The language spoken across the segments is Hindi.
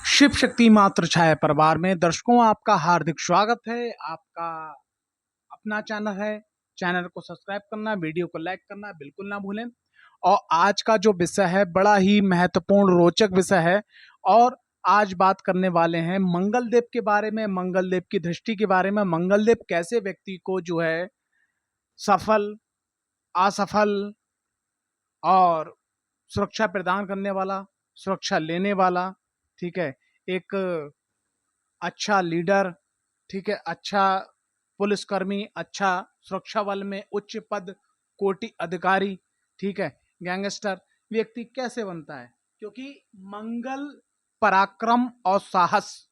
शिव शक्ति मात्र छाया परिवार में दर्शकों आपका हार्दिक स्वागत है। आपका अपना चैनल है। चैनल को सब्सक्राइब करना, वीडियो को लाइक करना बिल्कुल ना भूलें। और आज का जो विषय है बड़ा ही महत्वपूर्ण रोचक विषय है। और आज बात करने वाले हैं मंगलदेव के बारे में, मंगलदेव की दृष्टि के बारे में। मंगलदेव कैसे व्यक्ति को जो है सफल, असफल और सुरक्षा प्रदान करने वाला, सुरक्षा लेने वाला, ठीक है, एक अच्छा लीडर, ठीक है, अच्छा पुलिसकर्मी, अच्छा सुरक्षा बल में उच्च पद कोटि अधिकारी, ठीक है, गैंगस्टर व्यक्ति कैसे बनता है। क्योंकि मंगल पराक्रम और साहस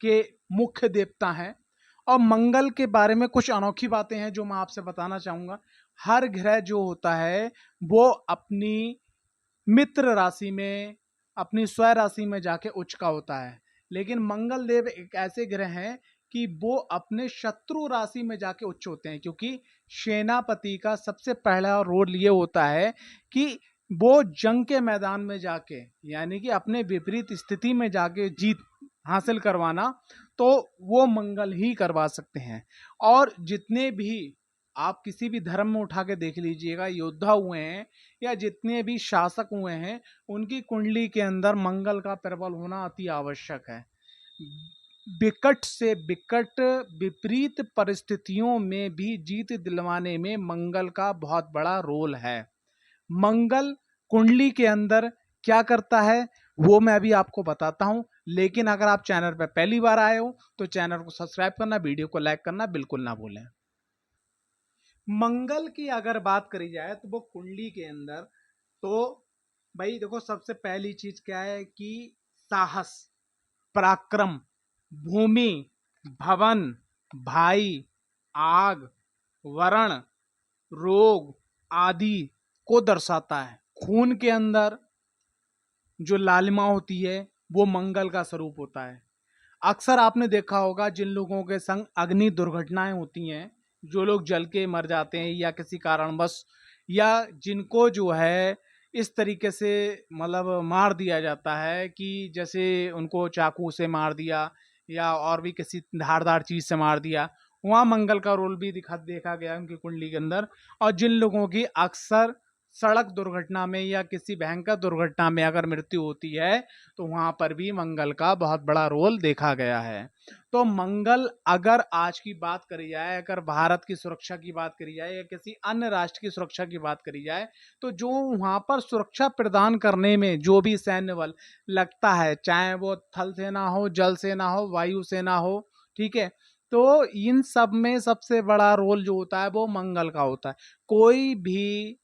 के मुख्य देवता हैं। और मंगल के बारे में कुछ अनोखी बातें हैं जो मैं आपसे बताना चाहूंगा। हर ग्रह जो होता है वो अपनी मित्र राशि में, अपनी स्व राशि में जाके उच्च का होता है। लेकिन मंगल देव एक ऐसे ग्रह हैं कि वो अपने शत्रु राशि में जाके उच्च होते हैं। क्योंकि सेनापति का सबसे पहला रोल ये होता है कि वो जंग के मैदान में जाके, यानी कि अपने विपरीत स्थिति में जाके जीत हासिल करवाना, तो वो मंगल ही करवा सकते हैं। और जितने भी आप किसी भी धर्म में उठा के देख लीजिएगा, योद्धा हुए हैं या जितने भी शासक हुए हैं, उनकी कुंडली के अंदर मंगल का प्रबल होना अति आवश्यक है। विकट से विकट विपरीत परिस्थितियों में भी जीत दिलवाने में मंगल का बहुत बड़ा रोल है। मंगल कुंडली के अंदर क्या करता है वो मैं अभी आपको बताता हूं। लेकिन अगर आप चैनल पर पहली बार आए हो तो चैनल को सब्सक्राइब करना, वीडियो को लाइक करना बिल्कुल ना भूलें। मंगल की अगर बात करी जाए तो वो कुंडली के अंदर, तो भाई देखो, सबसे पहली चीज क्या है कि साहस, पराक्रम, भूमि, भवन, भाई, आग, वरण, रोग आदि को दर्शाता है। खून के अंदर जो लालिमा होती है वो मंगल का स्वरूप होता है। अक्सर आपने देखा होगा जिन लोगों के संग अग्नि दुर्घटनाएं होती हैं, जो लोग जल के मर जाते हैं या किसी कारणवश, या जिनको जो है इस तरीके से मतलब मार दिया जाता है कि जैसे उनको चाकू से मार दिया या और भी किसी धारदार चीज से मार दिया, वहाँ मंगल का रोल भी देखा गया उनकी कुंडली के अंदर। और जिन लोगों की अक्सर सड़क दुर्घटना में या किसी भयंकर दुर्घटना में अगर मृत्यु होती है तो वहां पर भी मंगल का बहुत बड़ा रोल देखा गया है। तो मंगल, अगर आज की बात करी जाए, अगर भारत की सुरक्षा की बात करी जाए या किसी अन्य राष्ट्र की सुरक्षा की बात करी जाए, तो जो वहां पर सुरक्षा प्रदान करने में जो भी सैन्य बल लगता है, चाहे वो थल सेना हो, जल सेना हो, वायु सेना हो, ठीक है, तो इन सब में सबसे बड़ा रोल जो होता है वो मंगल का होता है। कोई भी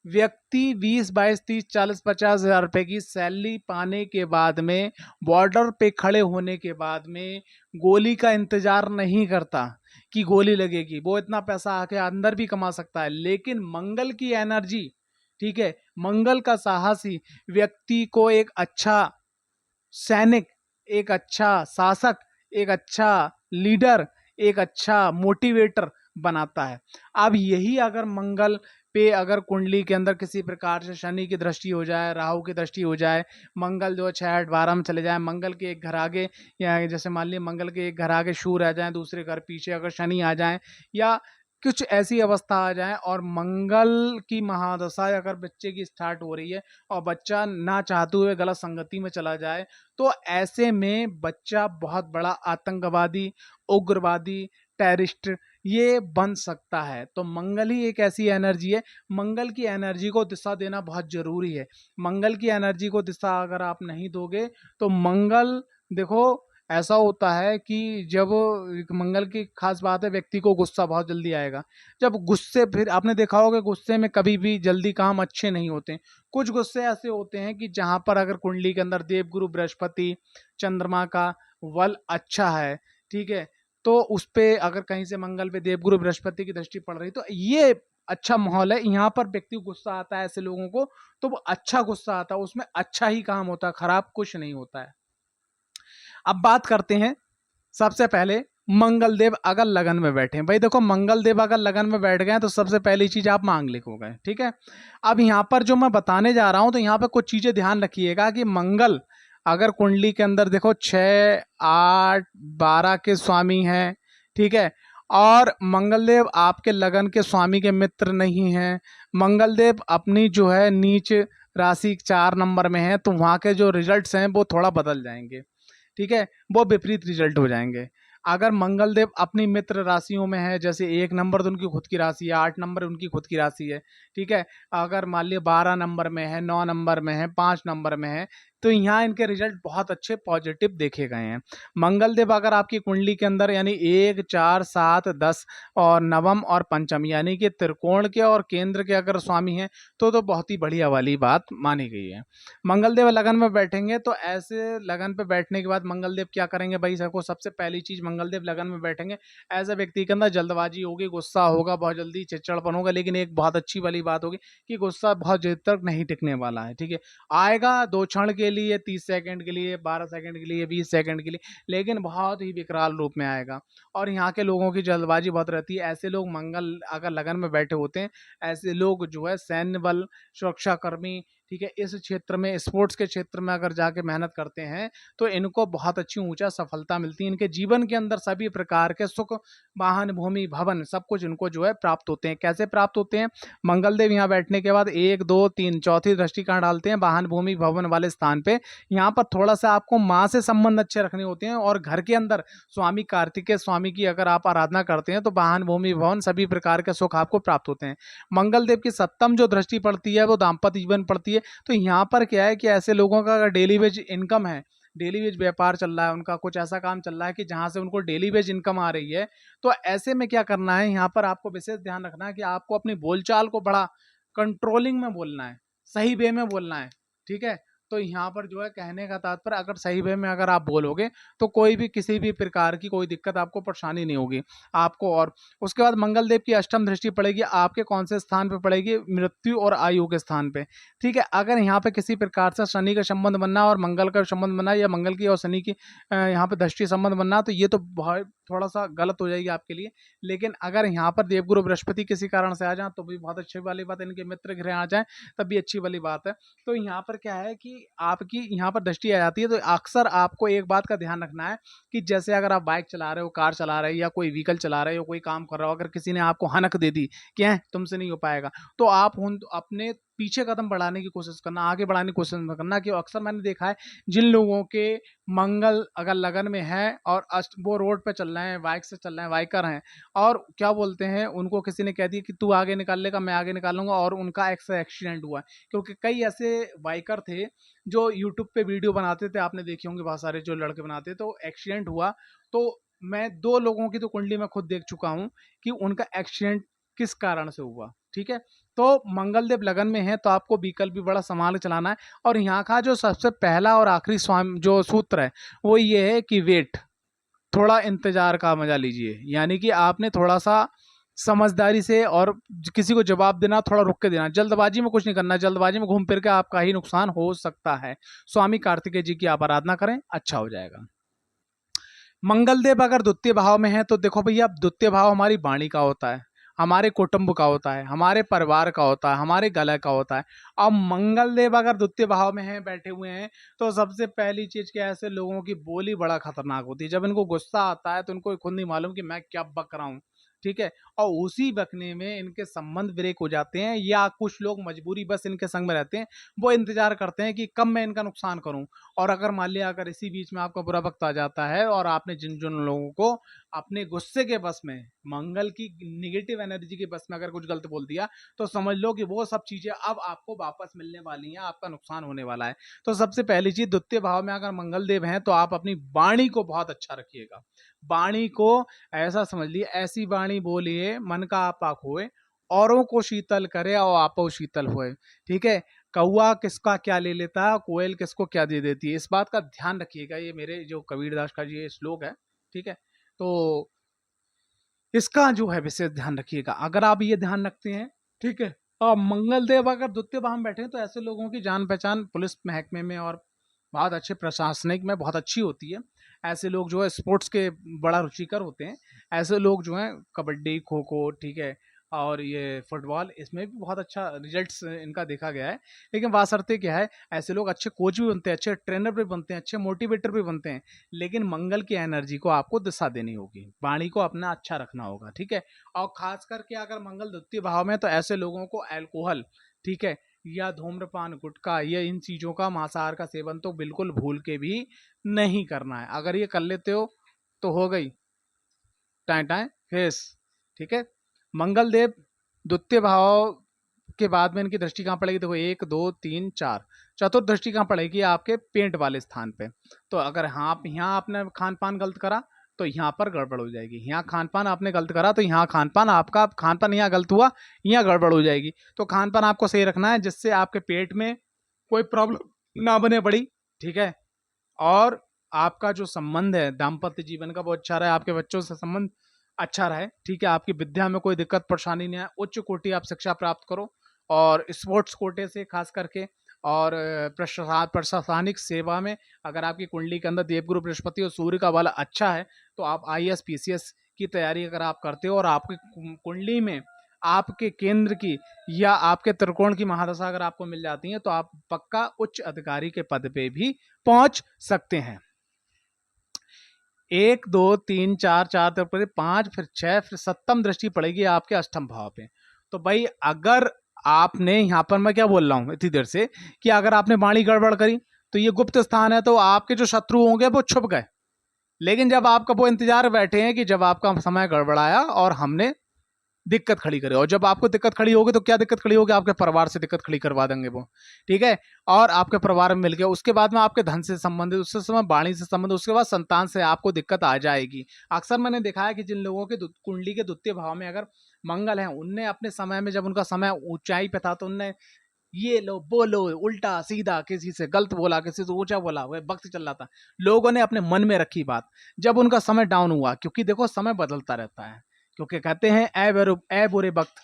व्यक्ति 20, 22, 30, 40, 50 हजार रुपए की सैलरी पाने के बाद में, बॉर्डर पे खड़े होने के बाद में गोली का इंतजार नहीं करता कि गोली लगेगी। वो इतना पैसा आके अंदर भी कमा सकता है। लेकिन मंगल की एनर्जी, ठीक है, मंगल का साहसी व्यक्ति को एक अच्छा सैनिक, एक अच्छा शासक, एक अच्छा लीडर, एक अच्छा मोटिवेटर बनाता है। अब यही अगर मंगल पे अगर कुंडली के अंदर किसी प्रकार से शनि की दृष्टि हो जाए, राहु की दृष्टि हो जाए, मंगल जो 6, 8, 12 में चले जाए, मंगल के एक घर आगे, या जैसे मान लीजिए मंगल के एक घर आगे सूर्य आ जाए, दूसरे घर पीछे अगर शनि आ जाए, या कुछ ऐसी अवस्था आ जाए और मंगल की महादशा अगर बच्चे की स्टार्ट हो रही है और बच्चा ना चाहते हुए गलत संगति में चला जाए, तो ऐसे में बच्चा बहुत बड़ा आतंकवादी, उग्रवादी, टेररिस्ट ये बन सकता है। तो मंगल ही एक ऐसी एनर्जी है। मंगल की एनर्जी को दिशा देना बहुत जरूरी है। मंगल की एनर्जी को दिशा अगर आप नहीं दोगे तो मंगल, देखो, ऐसा होता है कि जब मंगल की खास बात है, व्यक्ति को गुस्सा बहुत जल्दी आएगा। जब गुस्से, फिर आपने देखा होगा गुस्से में कभी भी जल्दी काम अच्छे नहीं होते। कुछ गुस्से ऐसे होते हैं कि जहां पर अगर कुंडली के अंदर देवगुरु बृहस्पति, चंद्रमा का बल अच्छा है, ठीक है, तो उस पे अगर कहीं से मंगल पे देवगुरु बृहस्पति की दृष्टि पड़ रही, तो ये अच्छा माहौल है। यहाँ पर व्यक्ति को गुस्सा आता है ऐसे लोगों को, तो वो अच्छा गुस्सा आता है, उसमें अच्छा ही काम होता है, खराब कुछ नहीं होता है। अब बात करते हैं सबसे पहले मंगल देव अगर लगन में बैठे। भाई देखो, मंगल देव अगर लगन में बैठ गए तो सबसे पहली चीज आप मांगलिक हो गए, ठीक है। अब यहाँ पर जो मैं बताने जा रहा हूं तो यहाँ पर कुछ चीजें ध्यान रखिएगा कि मंगल अगर कुंडली के अंदर देखो 6, 8, 12 के स्वामी हैं, ठीक है, और मंगलदेव आपके लगन के स्वामी के मित्र नहीं हैं, मंगलदेव अपनी जो है नीच राशि 4 नंबर में है, तो वहाँ के जो रिजल्ट्स हैं वो थोड़ा बदल जाएंगे, ठीक है, वो विपरीत रिजल्ट हो जाएंगे। अगर मंगलदेव अपनी मित्र राशियों में है, जैसे 1 नंबर तो उनकी खुद की राशि है, 8 नंबर उनकी खुद की राशि है, ठीक है, अगर मान लिया 12 नंबर में है, 9 नंबर में है, 5 नंबर में है, तो यहाँ इनके रिजल्ट बहुत अच्छे पॉजिटिव देखे गए हैं। मंगलदेव अगर आपकी कुंडली के अंदर यानी 1, 4, 7, 10 और नवम और पंचम यानी कि त्रिकोण के और केंद्र के अगर स्वामी हैं, तो बहुत ही बढ़िया वाली बात मानी गई है। मंगलदेव लगन में बैठेंगे तो ऐसे लगन पे बैठने के बाद मंगलदेव क्या करेंगे भाई, सबको सबसे पहली चीज, मंगलदेव लगन में बैठेंगे, ऐसे व्यक्ति के अंदर जल्दबाजी होगी, गुस्सा होगा, बहुत जल्दी चिड़चिड़पन होगा, लेकिन एक बहुत अच्छी वाली बात होगी कि गुस्सा बहुत देर तक नहीं टिकने वाला है, ठीक है, आएगा 2 क्षण के लिए, 30 सेकंड के लिए, 12 सेकंड के लिए, 20 सेकंड के लिए, लेकिन बहुत ही विकराल रूप में आएगा। और यहाँ के लोगों की जल्दबाजी बहुत रहती है। ऐसे लोग मंगल अगर लगन में बैठे होते हैं, ऐसे लोग जो है सैन्य बल, सुरक्षाकर्मी, ठीक है, इस क्षेत्र में, स्पोर्ट्स के क्षेत्र में अगर जाके मेहनत करते हैं तो इनको बहुत अच्छी ऊंचा सफलता मिलती है। इनके जीवन के अंदर सभी प्रकार के सुख, वाहन, भूमि, भवन, सब कुछ इनको जो है प्राप्त होते हैं। कैसे प्राप्त होते हैं? मंगलदेव यहाँ बैठने के बाद 1, 2, 3 चौथी दृष्टि कहाँ डालते हैं? वाहन, भूमि, भवन वाले स्थान पे। यहाँ पर थोड़ा सा आपको माँ से संबंध अच्छे रखने होते हैं, और घर के अंदर स्वामी कार्तिकेय स्वामी की अगर आप आराधना करते हैं तो वाहन, भूमि, भवन सभी प्रकार के सुख आपको प्राप्त होते हैं। मंगलदेव की सप्तम जो दृष्टि पड़ती है वो दाम्पत्य जीवन पड़ती है। तो यहाँ पर क्या है कि ऐसे लोगों का अगर डेली वेज इनकम है, डेली वेज व्यापार चल रहा है, उनका कुछ ऐसा काम चल रहा है कि जहां से उनको डेली वेज इनकम आ रही है, तो ऐसे में क्या करना है, यहाँ पर आपको विशेष ध्यान रखना है कि आपको अपनी बोलचाल को बड़ा कंट्रोलिंग में बोलना है, सही वे में बोलना है, ठीक है। तो यहाँ पर जो है कहने का तात्पर्य, अगर सही वे में अगर आप बोलोगे तो कोई भी किसी भी प्रकार की कोई दिक्कत, आपको परेशानी नहीं होगी आपको। और उसके बाद मंगलदेव की अष्टम दृष्टि पड़ेगी आपके कौन से स्थान पे पड़ेगी? मृत्यु और आयु के स्थान पे, ठीक है। अगर यहाँ पे किसी प्रकार से शनि का संबंध बनना और मंगल का संबंध बनना, या मंगल की और शनि की यहाँ पे दृष्टि संबंध बनना, तो ये तो बहुत थोड़ा सा गलत हो जाएगी आपके लिए। लेकिन अगर यहाँ पर देवगुरु बृहस्पति किसी कारण से आ जाए तो भी बहुत अच्छी वाली बात है, इनके मित्र गृह आ जाए तब भी अच्छी वाली बात है। तो यहाँ पर क्या है कि आपकी यहाँ पर दृष्टि आ जाती है, तो अक्सर आपको एक बात का ध्यान रखना है कि जैसे अगर आप बाइक चला रहे हो, कार चला रहे हो, या कोई व्हीकल चला रहे हो, कोई काम कर रहे हो, अगर किसी ने आपको हनक दे दी कि है तुमसे नहीं हो पाएगा, तो आप अपने पीछे कदम बढ़ाने की कोशिश करना, आगे बढ़ाने की कोशिश मत करना। कि अक्सर मैंने देखा है जिन लोगों के मंगल अगर लगन में है और वो रोड पे चल रहे हैं, बाइक से चल रहे हैं, बाइकर हैं, और क्या बोलते हैं, उनको किसी ने कह दिया कि तू आगे निकाल लेगा, मैं आगे निकाल लूंगा, और उनका एक्सीडेंट हुआ। क्योंकि कई ऐसे बाइकर थे जो यूट्यूब पे वीडियो बनाते थे, आपने देखे होंगे बहुत सारे जो लड़के बनाते, तो एक्सीडेंट हुआ। तो मैं 2 लोगों की तो कुंडली में खुद देख चुका हूँ कि उनका एक्सीडेंट किस कारण से हुआ, ठीक है। तो मंगलदेव लगन में है तो आपको व्हीकल भी बड़ा संभाल के चलाना है। और यहाँ का जो सबसे पहला और आखिरी स्वामी जो सूत्र है वो ये है कि वेट, थोड़ा इंतजार का मजा लीजिए। यानी कि आपने थोड़ा सा समझदारी से और किसी को जवाब देना थोड़ा रुक के देना, जल्दबाजी में कुछ नहीं करना, जल्दबाजी में घूम फिर के आपका ही नुकसान हो सकता है। स्वामी कार्तिकेय जी की आप आराधना करें, अच्छा हो जाएगा। मंगलदेव अगर द्वितीय भाव में है तो देखो भैया, द्वितीय भाव हमारी वाणी का होता है, हमारे कुटुंब का होता है, हमारे परिवार का होता है, हमारे गले का होता है। अब मंगलदेव अगर द्वितीय भाव में है, बैठे हुए हैं, तो सबसे पहली चीज क्या है, ऐसे लोगों की बोली बड़ा खतरनाक होती है। जब इनको गुस्सा आता है तो इनको खुद नहीं मालूम कि मैं क्या बक रहा हूँ, ठीक है। और उसी बकने में इनके संबंध ब्रेक हो जाते हैं, या कुछ लोग मजबूरी बस इनके संग में रहते हैं, वो इंतजार करते हैं कि कब मैं इनका नुकसान करूं। और अगर मान लिया अगर इसी बीच में आपका बुरा वक्त आ जाता है और आपने जिन जिन लोगों को अपने गुस्से के बस में, मंगल की निगेटिव एनर्जी के बस में अगर कुछ गलत बोल दिया, तो समझ लो कि वो सब चीजें अब आपको वापस मिलने वाली हैं, आपका नुकसान होने वाला है। तो सबसे पहली चीज, द्वितीय भाव में अगर मंगल देव हैं तो आप अपनी वाणी को बहुत अच्छा रखिएगा। वाणी को ऐसा समझ लिए, ऐसी वाणी बोलिए मन का आपा खोए, औरों को शीतल करे और आपो शीतल होए, ठीक है। कौआ किसका क्या ले लेता है, कोयल किसको क्या दे देती है, इस बात का ध्यान रखिएगा। ये मेरे जो कबीरदास का ये श्लोक है, ठीक है। तो इसका जो है विशेष ध्यान रखिएगा। अगर आप ये ध्यान रखते हैं, ठीक है। और मंगल देव अगर द्वितीय भाव में बैठे हैं तो ऐसे लोगों की जान पहचान पुलिस महकमे में और बहुत अच्छे प्रशासनिक में बहुत अच्छी होती है। ऐसे लोग जो है स्पोर्ट्स के बड़ा रुचिकर होते हैं। ऐसे लोग जो हैं कबड्डी, खो खो, ठीक है, और ये फुटबॉल, इसमें भी बहुत अच्छा रिजल्ट्स इनका देखा गया है। लेकिन बासर्ते क्या है, ऐसे लोग अच्छे कोच भी बनते हैं, अच्छे ट्रेनर भी बनते हैं, अच्छे मोटिवेटर भी बनते हैं, लेकिन मंगल की एनर्जी को आपको दिशा देनी होगी, वाणी को अपना अच्छा रखना होगा, ठीक है। और खास करके अगर मंगल द्वितीय भाव में, तो ऐसे लोगों को अल्कोहल, ठीक है, या धूम्रपान, गुटखा, या इन चीज़ों का, मांसाहार का सेवन तो बिल्कुल भूल के भी नहीं करना है। अगर ये कर लेते हो तो हो गई टाइम टाइम फेस, ठीक है। मंगल देव द्वितीय भाव के बाद में इनकी दृष्टि कहाँ पड़ेगी, देखो 1 2 3 4, चतुर्थ दृष्टि कहाँ पड़ेगी, आपके पेट वाले स्थान पे। तो अगर हाँ आप यहाँ आपने खान पान गलत करा तो यहाँ पर गड़बड़ हो जाएगी, यहाँ खान पान आपने गलत करा तो यहाँ खान पान आपका, खान पान यहाँ गलत हुआ, यहाँ गड़बड़ हो जाएगी। तो खान पान आपको सही रखना है, जिससे आपके पेट में कोई प्रॉब्लम ना बने बड़ी, ठीक है। और आपका जो संबंध है दाम्पत्य जीवन का वो अच्छा रहे, आपके बच्चों से संबंध अच्छा रहे, ठीक है। आपकी विद्या में कोई दिक्कत परेशानी नहीं है, उच्च कोटि आप शिक्षा प्राप्त करो, और स्पोर्ट्स कोटे से खास करके, और प्रशासनिक सेवा में अगर आपकी कुंडली के अंदर देवगुरु बृहस्पति और सूर्य का बल अच्छा है, तो आप आईएएस पीसीएस की तैयारी अगर आप करते हो, और आपकी कुंडली में आपके केंद्र की या आपके त्रिकोण की महादशा अगर आपको मिल जाती है, तो आप पक्का उच्च अधिकारी के पद पे भी पहुंच सकते हैं। 1 2 3 4 4 तक 5, फिर 6, फिर सप्तम दृष्टि पड़ेगी आपके अष्टम भाव पे। तो भाई अगर आपने यहाँ पर, मैं क्या बोल रहा हूँ इतनी देर से, कि अगर आपने वाणी गड़बड़ करी तो ये गुप्त स्थान है, तो आपके जो शत्रु होंगे वो छुप गए। लेकिन जब आपका वो इंतजार बैठे हैं कि जब आपका समय गड़बड़ाया और हमने दिक्कत खड़ी करे, और जब आपको दिक्कत खड़ी होगी तो क्या दिक्कत खड़ी होगी, आपके परिवार से दिक्कत खड़ी करवा देंगे वो, ठीक है। और आपके परिवार में मिल गया, उसके बाद में आपके धन से संबंधित, उससे समय वाणी से संबंधित, उसके बाद संतान से आपको दिक्कत आ जाएगी। अक्सर मैंने देखा है कि जिन लोगों के कुंडली के द्वितीय भाव में अगर मंगल है, उनने अपने समय में, जब उनका समय ऊंचाई पे था, तो उनने ये लो बोलो उल्टा सीधा, किसी से गलत बोला, किसी से ऊंचा बोला, वह वक्त चल रहा था, लोगों ने अपने मन में रखी बात। जब उनका समय डाउन हुआ, क्योंकि देखो समय बदलता रहता है, क्योंकि कहते हैं ए बुरे वक्त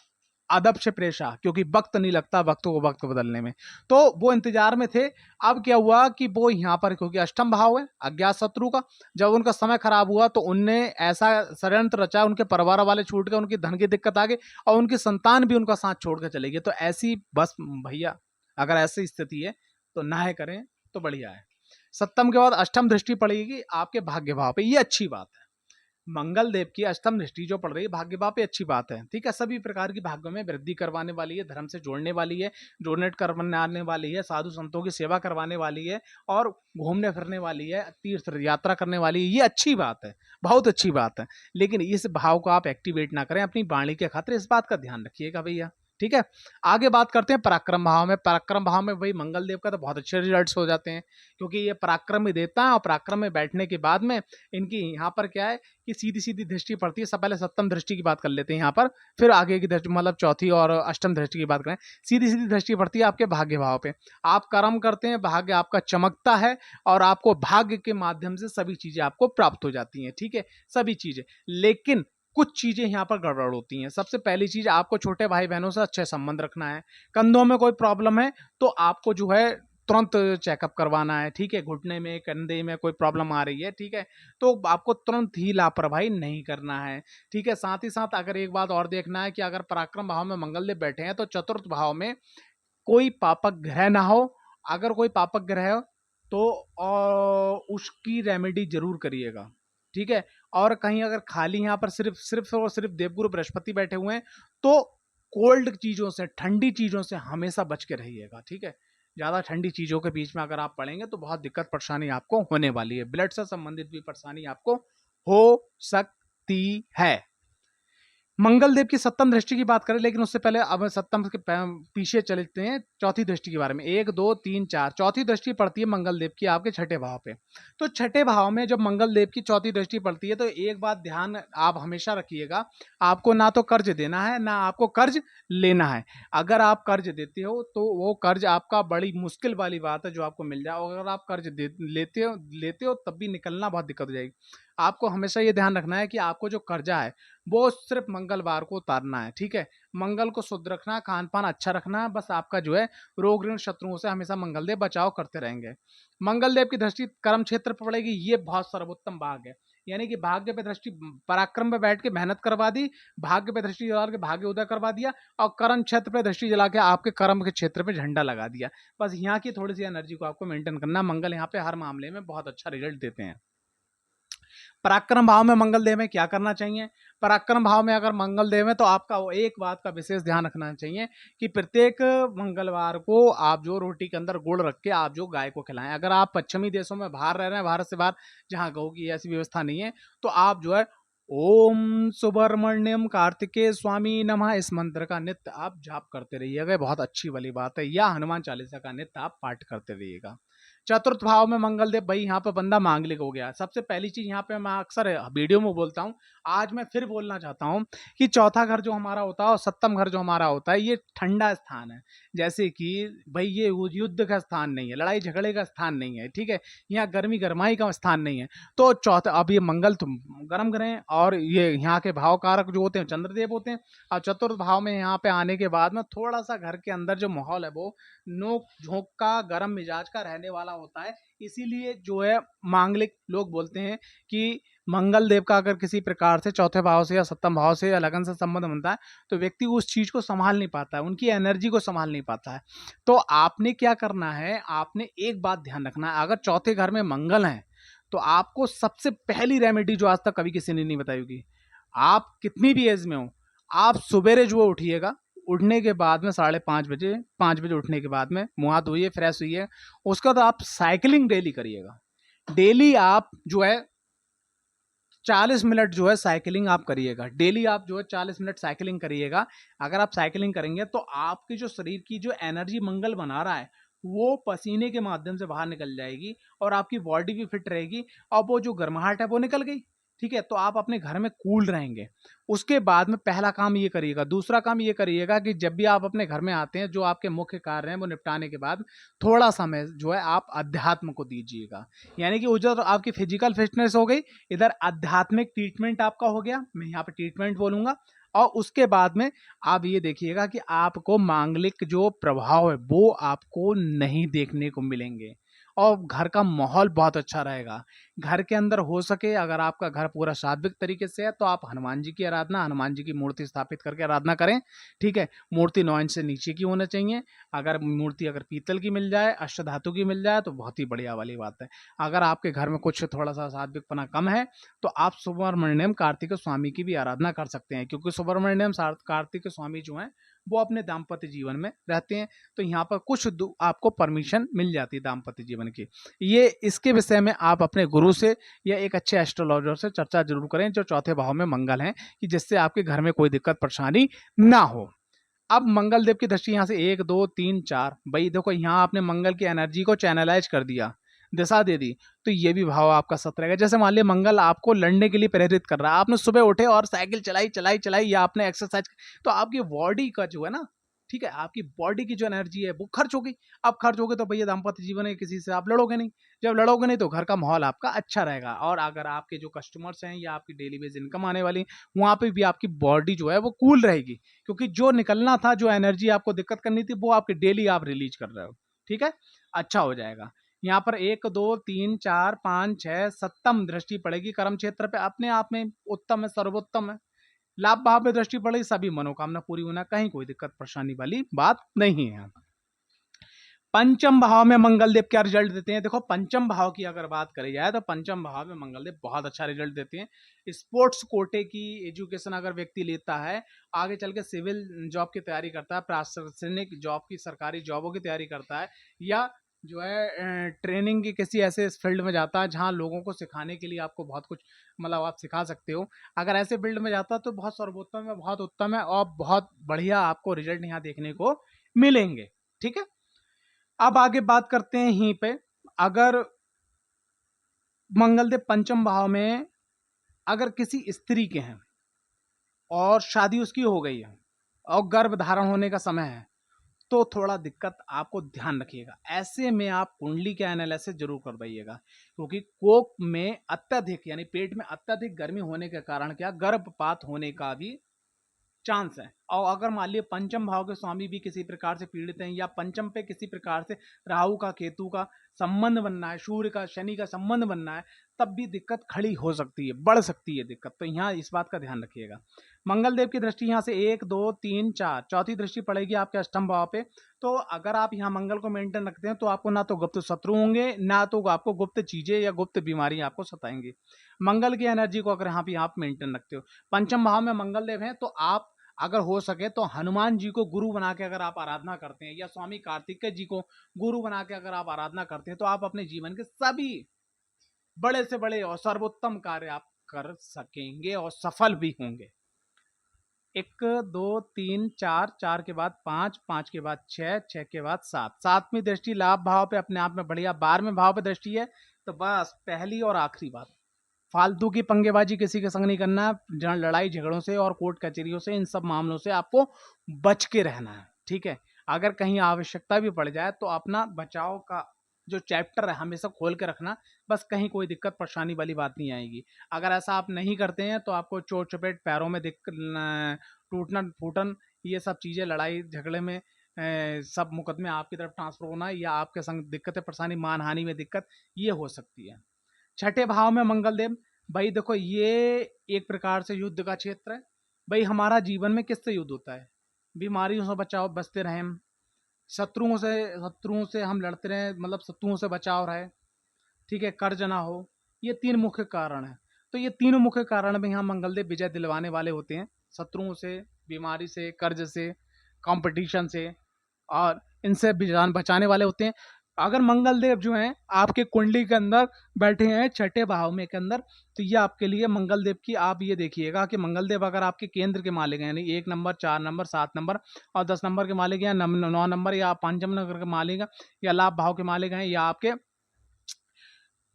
अदब से प्रेशा, क्योंकि वक्त नहीं लगता वक्त को वक्त बदलने में। तो वो इंतजार में थे। अब क्या हुआ कि वो यहाँ पर, क्योंकि अष्टम भाव है अज्ञात शत्रु का, जब उनका समय खराब हुआ तो उनने ऐसा षड्यंत्र रचा, उनके परिवार वाले छूट गए, उनकी धन की दिक्कत आ गई, और उनकी संतान भी उनका साथ छोड़ कर चली गई। तो ऐसी बस भैया, अगर ऐसी स्थिति है तो ना करें तो बढ़िया है। सप्तम के बाद अष्टम दृष्टि पड़ेगी आपके भाग्य भाव पे, ये अच्छी बात है। मंगल देव की अष्टम दृष्टि जो पड़ रही है भाग्य भाव पे, अच्छी बात है, ठीक है। सभी प्रकार की भाग्यों में वृद्धि करवाने वाली है, धर्म से जोड़ने वाली है, डोनेट करवाने वाली है, साधु संतों की सेवा करवाने वाली है, और घूमने फिरने वाली है, तीर्थ यात्रा करने वाली है। ये अच्छी बात है, बहुत अच्छी बात है। लेकिन इस भाव को आप एक्टिवेट ना करें अपनी वाणी के खातिर, इस बात का ध्यान रखिएगा भैया, ठीक है। आगे बात करते हैं पराक्रम भाव में। पराक्रम भाव में भाई मंगल देव का तो बहुत अच्छे रिजल्ट्स हो जाते हैं, क्योंकि ये पराक्रम ही देता है, और पराक्रम में बैठने के बाद में इनकी यहाँ पर क्या है कि सीधी सीधी दृष्टि पड़ती है। सब पहले सप्तम दृष्टि की बात कर लेते हैं यहाँ पर, फिर आगे की दृष्टि, मतलब चौथी और अष्टम दृष्टि की बात करें। सीधी सीधी दृष्टि पड़ती है आपके भाग्य भाव पे। आप कर्म करते हैं, भाग्य आपका चमकता है, और आपको भाग्य के माध्यम से सभी चीजें आपको प्राप्त हो जाती हैं, ठीक है, सभी चीजें। लेकिन कुछ चीजें यहाँ पर गड़बड़ होती हैं। सबसे पहली चीज, आपको छोटे भाई बहनों से अच्छे संबंध रखना है। कंधों में कोई प्रॉब्लम है तो आपको जो है तुरंत चेकअप करवाना है, ठीक है। घुटने में, कंधे में कोई प्रॉब्लम आ रही है, ठीक है, तो आपको तुरंत ही लापरवाही नहीं करना है, ठीक है। साथ ही साथ अगर एक बात और देखना है कि अगर पराक्रम भाव में मंगल देव बैठे हैं, तो चतुर्थ भाव में कोई पापक ग्रह ना हो। अगर कोई पापक ग्रह हो तो उसकी रेमेडी जरूर करिएगा, ठीक है। और कहीं अगर खाली यहाँ पर सिर्फ सिर्फ और सिर्फ देवगुरु बृहस्पति बैठे हुए हैं, तो कोल्ड चीजों से, ठंडी चीजों से हमेशा बच के रहिएगा, ठीक है। ज्यादा ठंडी चीजों के बीच में अगर आप पड़ेंगे तो बहुत दिक्कत परेशानी आपको होने वाली है। ब्लड से संबंधित भी परेशानी आपको हो सकती है। मंगल देव की सप्तम दृष्टि की बात करें, लेकिन उससे पहले अब सप्तम के पीछे चलते हैं चौथी दृष्टि के बारे में। 1 2 3 4 चौथी दृष्टि पड़ती है मंगल देव की आपके छठे भाव पे। तो छठे भाव में जब मंगल देव की चौथी दृष्टि पड़ती है, तो एक बात ध्यान आप हमेशा रखिएगा, आपको ना तो कर्ज देना है, ना आपको कर्ज लेना है। अगर आप कर्ज देते हो तो वो कर्ज आपका बड़ी मुश्किल वाली बात है जो आपको मिल जाए, और अगर आप कर्ज लेते हो तब भी निकलना बहुत दिक्कत हो जाएगी। आपको हमेशा ये ध्यान रखना है कि आपको जो कर्जा है वो सिर्फ मंगलवार को उतारना है, ठीक है। मंगल को शुद्ध रखना, खान पान अच्छा रखना, बस आपका जो है रोग ऋण शत्रुओं से हमेशा मंगलदेव बचाव करते रहेंगे। मंगलदेव की दृष्टि कर्म क्षेत्र पर पड़ेगी, ये बहुत सर्वोत्तम भाग है। यानी कि भाग्य पे दृष्टि, पराक्रम पे बैठ के मेहनत करवा दी, भाग्य पे दृष्टि जला के भाग्य उदय करवा दिया, और कर्म क्षेत्र पे दृष्टि जला के आपके कर्म के क्षेत्र पे झंडा लगा दिया। बस यहाँ की थोड़ी सी एनर्जी को आपको मेंटेन करना। मंगल यहाँ पे हर मामले में बहुत अच्छा रिजल्ट देते हैं। पराक्रम भाव में मंगल देव में क्या करना चाहिए? पराक्रम भाव में अगर मंगल देव है तो आपका एक बात का विशेष ध्यान रखना चाहिए कि प्रत्येक मंगलवार को आप जो रोटी के अंदर गुड़ रख के आप जो गाय को खिलाएं। अगर आप पश्चिमी देशों में बाहर रह रहे हैं, भारत से बाहर, जहां गौ की ऐसी व्यवस्था नहीं है, तो आप जो है ओम सुब्रमण्यम कार्तिकेय स्वामी नमः इस मंत्र का नित्य आप जाप करते रहिएगा, बहुत अच्छी वाली बात है। या हनुमान चालीसा का नित्य आप पाठ करते रहिएगा। चतुर्थ भाव में मंगल देव, भाई यहाँ पे बंदा मांगलिक हो गया। सबसे पहली चीज यहाँ पे मैं अक्सर वीडियो में बोलता हूँ, आज मैं फिर बोलना चाहता हूँ कि चौथा घर जो हमारा होता है और सप्तम घर जो हमारा होता है, ये ठंडा स्थान है। जैसे कि भाई ये युद्ध का स्थान नहीं है, लड़ाई झगड़े का स्थान नहीं है, ठीक है, यहाँ गर्मी गरमाई का स्थान नहीं है। तो चौथा, अब ये मंगल तो गर्म ग्रह हैं और ये यहाँ के भाव कारक जो होते हैं चंद्रदेव होते हैं। और चतुर्थ भाव में यहाँ पे आने के बाद में थोड़ा सा घर के अंदर जो माहौल है वो नोक झोंक का, गर्म मिजाज का रहने वाला होता है। इसीलिए जो है मांगलिक लोग बोलते हैं कि मंगल देव का अगर किसी प्रकार से चौथे भाव से या सप्तम भाव से या लगन से संबंध बनता है तो व्यक्ति उस चीज को संभाल नहीं पाता है, उनकी एनर्जी को संभाल नहीं पाता है। तो आपने क्या करना है, आपने एक बात ध्यान रखना है, अगर चौथे घर में मंगल है तो आपको सबसे पहली रेमेडी जो आज तक कभी किसी ने नहीं बताई होगी, आप कितनी भी एज में हो, आप सुबेरे जो उठिएगा, उठने के बाद में 5:30 बजे, 5 बजे उठने के बाद में मुंह हाथ धोइए, फ्रेश हुइए, उसका तो आप साइकिलिंग डेली करिएगा। डेली आप जो है 40 मिनट जो है साइकिलिंग आप करिएगा। डेली आप जो है 40 मिनट साइकिलिंग करिएगा। अगर आप साइकिलिंग करेंगे तो आपकी जो शरीर की जो एनर्जी मंगल बना रहा है वो पसीने के माध्यम से बाहर निकल जाएगी और आपकी बॉडी भी फिट रहेगी और वो जो गर्माहट है वो निकल गई। ठीक है, तो आप अपने घर में कूल रहेंगे। उसके बाद में पहला काम ये करिएगा। दूसरा काम ये करिएगा कि जब भी आप अपने घर में आते हैं, जो आपके मुख्य कार्य हैं वो निपटाने के बाद थोड़ा समय जो है आप अध्यात्म को दीजिएगा। यानी कि उधर तो आपकी फिजिकल फिटनेस हो गई, इधर आध्यात्मिक ट्रीटमेंट आपका हो गया, मैं यहाँ पे ट्रीटमेंट बोलूंगा। और उसके बाद में आप ये देखिएगा कि आपको मांगलिक जो प्रभाव है वो आपको नहीं देखने को मिलेंगे और घर का माहौल बहुत अच्छा रहेगा। घर के अंदर हो सके, अगर आपका घर पूरा सात्विक तरीके से है तो आप हनुमान जी की आराधना, हनुमान जी की मूर्ति स्थापित करके आराधना करें। ठीक है, मूर्ति 9 इंच से नीचे की होना चाहिए। अगर मूर्ति अगर पीतल की मिल जाए, अष्टधातु की मिल जाए तो बहुत ही बढ़िया वाली बात है। अगर आपके घर में कुछ थोड़ा सा सात्विकपना कम है तो आप सुब्रमण्यम कार्तिक स्वामी की भी आराधना कर सकते हैं, क्योंकि सुब्रमण्यम कार्तिक स्वामी जो हैं वो अपने दाम्पत्य जीवन में रहते हैं। तो यहाँ पर कुछ आपको परमिशन मिल जाती है दाम्पत्य जीवन की। ये इसके विषय में आप अपने गुरु से या एक अच्छे एस्ट्रोलॉजर से चर्चा जरूर करें जो चौथे भाव में मंगल हैं, कि जिससे आपके घर में कोई दिक्कत परेशानी ना हो। अब मंगल देव की दृष्टि यहाँ से 1 2 3 4, भाई देखो यहाँ आपने मंगल की एनर्जी को चैनलाइज कर दिया, दिशा दे दी, तो ये भी भाव आपका सत रहेगा। जैसे मान लिया मंगल आपको लड़ने के लिए प्रेरित कर रहा है, आपने सुबह उठे और साइकिल चलाई चलाई चलाई या आपने एक्सरसाइज, तो आपकी बॉडी का जो है ना, ठीक है, आपकी बॉडी की जो एनर्जी है वो खर्च होगी। अब खर्च होगी तो भैया दाम्पत्य जीवन है, किसी से आप लड़ोगे नहीं। जब लड़ोगे नहीं तो घर का माहौल आपका अच्छा रहेगा। और अगर आपके जो कस्टमर्स हैं या आपकी डेली बेस इनकम आने वाली, वहां पे भी आपकी बॉडी जो है वो कूल रहेगी, क्योंकि जो निकलना था, जो एनर्जी आपको दिक्कत करनी थी, वो आपकी डेली आप रिलीज कर रहे हो। ठीक है, अच्छा हो जाएगा। यहाँ पर 1 2 3 4 5 6 सप्तम दृष्टि पड़ेगी कर्म क्षेत्र पे, अपने आप में उत्तम है, सर्वोत्तम है। लाभ भाव में दृष्टि पड़ेगी, सभी मनोकामना पूरी होना, कहीं कोई दिक्कत परेशानी वाली बात नहीं है। पंचम भाव में मंगल देव क्या रिजल्ट देते हैं? देखो, पंचम भाव की अगर बात करी जाए तो पंचम भाव में मंगल देव बहुत अच्छा रिजल्ट देते हैं। स्पोर्ट्स कोटे की एजुकेशन अगर व्यक्ति लेता है, आगे चल के सिविल जॉब की तैयारी करता है, प्रशासनिक जॉब की, सरकारी जॉबों की तैयारी करता है, या जो है ट्रेनिंग की किसी ऐसे फील्ड में जाता है जहां लोगों को सिखाने के लिए आपको बहुत कुछ, मतलब आप सिखा सकते हो, अगर ऐसे फील्ड में जाता है तो बहुत सर्वोत्तम है, बहुत उत्तम है और बहुत बढ़िया आपको रिजल्ट यहाँ देखने को मिलेंगे। ठीक है, अब आगे बात करते हैं यहीं पे, अगर मंगलदेव पंचम भाव में अगर किसी स्त्री के हैं और शादी उसकी हो गई है और गर्भ धारण होने का समय है, तो थोड़ा दिक्कत आपको ध्यान रखिएगा। ऐसे में आप कुंडली का एनालिसिस जरूर करवाइएगा, क्योंकि कोख में अत्यधिक यानी पेट में अत्यधिक गर्मी होने के कारण क्या गर्भपात होने का भी चांस है। और अगर मान लीजिए पंचम भाव के स्वामी भी किसी प्रकार से पीड़ित हैं या पंचम पे किसी प्रकार से राहु का केतु का संबंध बनना है, सूर्य का शनि का संबंध बनना है, तब भी दिक्कत खड़ी हो सकती है, बढ़ सकती है दिक्कत। तो यहाँ इस बात का ध्यान रखिएगा। मंगल देव की दृष्टि यहाँ से 1 2 3 4 चौथी दृष्टि पड़ेगी आपके अष्टम भाव पे। तो अगर आप यहाँ मंगल को मेंटेन रखते हैं तो आपको ना तो गुप्त शत्रु होंगे, ना तो आपको गुप्त चीजें या गुप्त बीमारी आपको सताएंगी। मंगल की एनर्जी को अगर यहाँ पे आप मेंटेन रखते हो, पंचम भाव में मंगल देव है, तो आप अगर हो सके तो हनुमान जी को गुरु बना के अगर आप आराधना करते हैं या स्वामी कार्तिकेय जी को गुरु बना के अगर आप आराधना करते हैं तो आप अपने जीवन के सभी बड़े से बड़े और सर्वोत्तम कार्य आप कर सकेंगे और सफल भी होंगे। 1 2 3 4 4 के बाद 5 5 के बाद 6 6 के बाद 7 7वीं दृष्टि लाभ भाव पे अपने आप में बढ़िया। 12वें भाव पे दृष्टि है। तो बस पहली और आखिरी बात, फालतू की पंगेबाजी किसी के संग नहीं करना है। लड़ाई झगड़ों से और कोर्ट कचहरियों से, इन सब मामलों से आपको बच के रहना है, ठीक है। अगर कहीं आवश्यकता भी पड़ जाए तो अपना बचाव का जो चैप्टर है हमेशा खोल के रखना, बस कहीं कोई दिक्कत परेशानी वाली बात नहीं आएगी। अगर ऐसा आप नहीं करते हैं तो आपको चोट चपेट, पैरों में दिक्कत, टूटना फूटन, ये सब चीज़ें लड़ाई झगड़े में सब मुकदमे आपकी तरफ ट्रांसफर होना या आपके संग दिक्कतें परेशानी, मानहानि में दिक्कत, ये हो सकती है। छठे भाव में मंगल देव, भाई देखो ये एक प्रकार से युद्ध का क्षेत्र है। भाई हमारा जीवन में किससे युद्ध होता है? बीमारियों से बचाव, बचते रहें हम, शत्रुओं से हम लड़ते रहें, मतलब शत्रुओं से बचाव रहे, ठीक है, कर्ज ना हो। ये 3 मुख्य कारण है। तो ये तीनों मुख्य कारण में यहाँ मंगलदेव विजय दिलवाने वाले होते हैं, शत्रुओं से, बीमारी से, कर्ज से, कंपटीशन से, और इनसे भी जान बचाने वाले होते हैं। अगर मंगल देव जो हैं आपके कुंडली के अंदर बैठे हैं छठे भाव में के अंदर, तो ये आपके लिए मंगल देव की, आप ये देखिएगा कि मंगल देव अगर आपके केंद्र के मालिक हैं, यानी 1 नंबर, 4 नंबर, 7 नंबर और 10 नंबर के मालिक हैं, 9 नंबर या पंचम नंबर के मालिक हैं, या लाभ भाव के मालिक हैं, या आपके